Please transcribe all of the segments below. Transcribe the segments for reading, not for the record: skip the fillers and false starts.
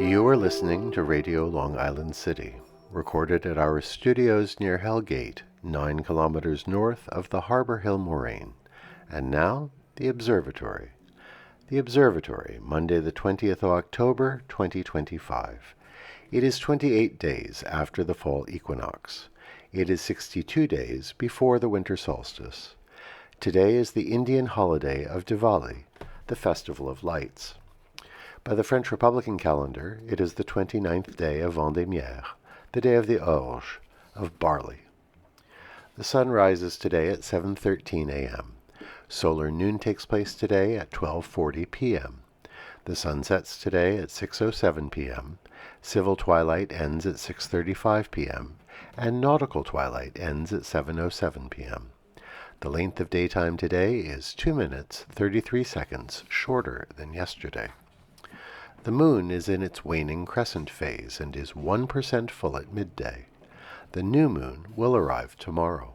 You are listening to Radio Long Island City, recorded at our studios near Hell Gate, 9 kilometers north of the Harbor Hill Moraine. And now, the Observatory. The Observatory, Monday the 20th of October, 2025. It is 28 days after the fall equinox. It is 62 days before the winter solstice. Today is the Indian holiday of Diwali, the Festival of Lights. By the French Republican calendar, it is the 29th day of Vendémiaire, the day of the orge, of barley. The sun rises today at 7:13 a.m. Solar noon takes place today at 12:40 p.m. The sun sets today at 6:07 p.m. Civil twilight ends at 6:35 p.m. and nautical twilight ends at 7:07 p.m. The length of daytime today is 2 minutes, 33 seconds shorter than yesterday. The moon is in its waning crescent phase and is 1% full at midday. The new moon will arrive tomorrow.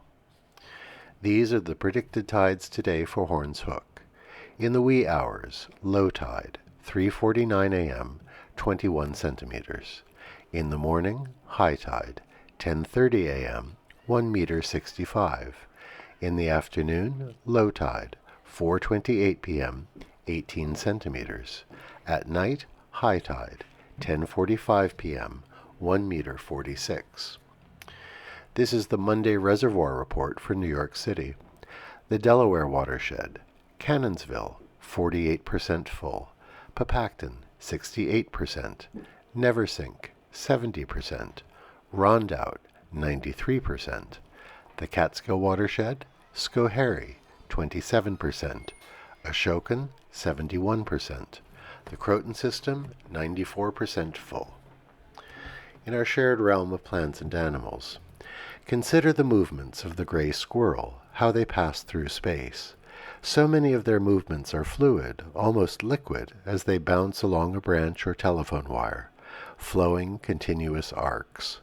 These are the predicted tides today for Horns Hook. In the wee hours, low tide, 3:49 a.m., 21 centimeters. In the morning, high tide, 10:30 a.m., 1 meter 65. In the afternoon, low tide, 4:28 p.m., 18 centimeters. At night, high tide, 10:45 p.m., 1 meter 46. This is the Monday Reservoir Report for New York City. The Delaware watershed, Cannonsville, 48% full. Papacton, 68%. Neversink, 70%. Rondout, 93%. The Catskill watershed, Schoharie, 27%. Ashokan, 71%. The Croton system, 94% full. In our shared realm of plants and animals, consider the movements of the gray squirrel, how they pass through space. So many of their movements are fluid, almost liquid, as they bounce along a branch or telephone wire, flowing continuous arcs.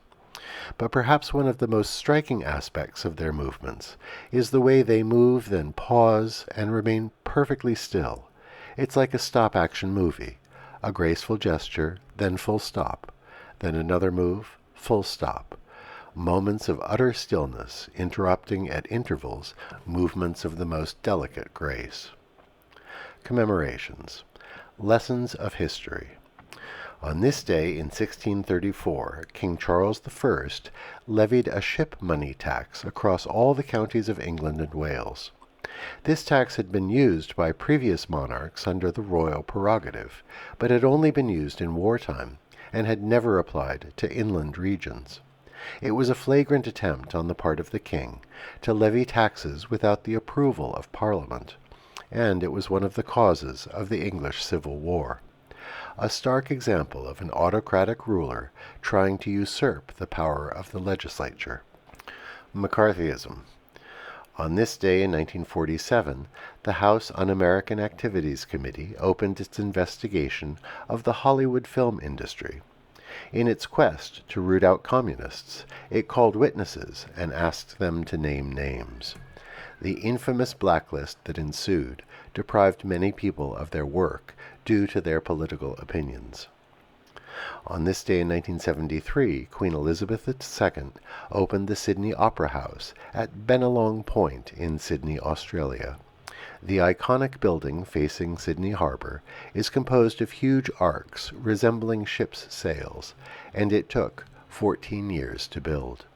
But perhaps one of the most striking aspects of their movements is the way they move, then pause, and remain perfectly still. It's like a stop-action movie. A graceful gesture, then full stop. Then another move, full stop. Moments of utter stillness, interrupting at intervals movements of the most delicate grace. Commemorations. Lessons of history. On this day in 1634, King Charles I levied a ship money tax across all the counties of England and Wales. This tax had been used by previous monarchs under the royal prerogative, but had only been used in wartime, and had never applied to inland regions. It was a flagrant attempt on the part of the king to levy taxes without the approval of Parliament, and it was one of the causes of the English Civil War. A stark example of an autocratic ruler trying to usurp the power of the legislature. McCarthyism. On this day in 1947, the House Un-American Activities Committee opened its investigation of the Hollywood film industry. In its quest to root out communists, it called witnesses and asked them to name names. The infamous blacklist that ensued deprived many people of their work due to their political opinions. On this day in 1973, Queen Elizabeth II opened the Sydney Opera House at Bennelong Point in Sydney, Australia. The iconic building facing Sydney Harbour is composed of huge arcs resembling ships' sails, and it took 14 years to build.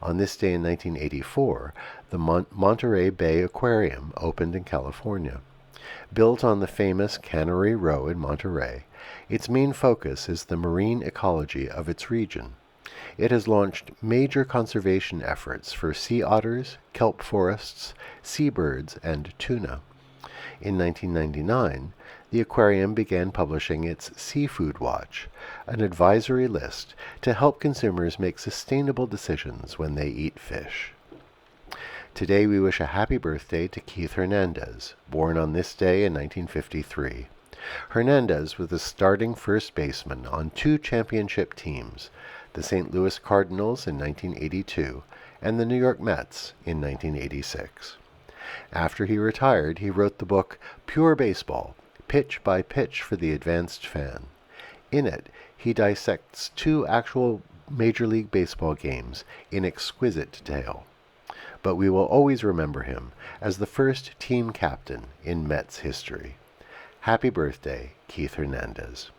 On this day in 1984, the Monterey Bay Aquarium opened in California. Built on the famous Cannery Row in Monterey, its main focus is the marine ecology of its region. It has launched major conservation efforts for sea otters, kelp forests, seabirds, and tuna. In 1999, the aquarium began publishing its Seafood Watch, an advisory list to help consumers make sustainable decisions when they eat fish. Today we wish a happy birthday to Keith Hernandez, born on this day in 1953. Hernandez was the starting first baseman on 2 championship teams, the St. Louis Cardinals in 1982 and the New York Mets in 1986. After he retired, he wrote the book Pure Baseball, Pitch by Pitch for the Advanced Fan. In it, he dissects two actual Major League Baseball games in exquisite detail. But we will always remember him as the first team captain in Mets history. Happy birthday, Keith Hernandez.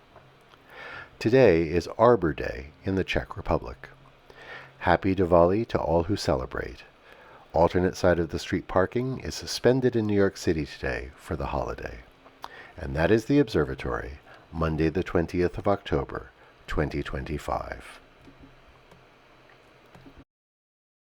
Today is Arbor Day in the Czech Republic. Happy Diwali to all who celebrate. Alternate side of the street parking is suspended in New York City today for the holiday. And that is the Observatory, Monday the 20th of October, 2025.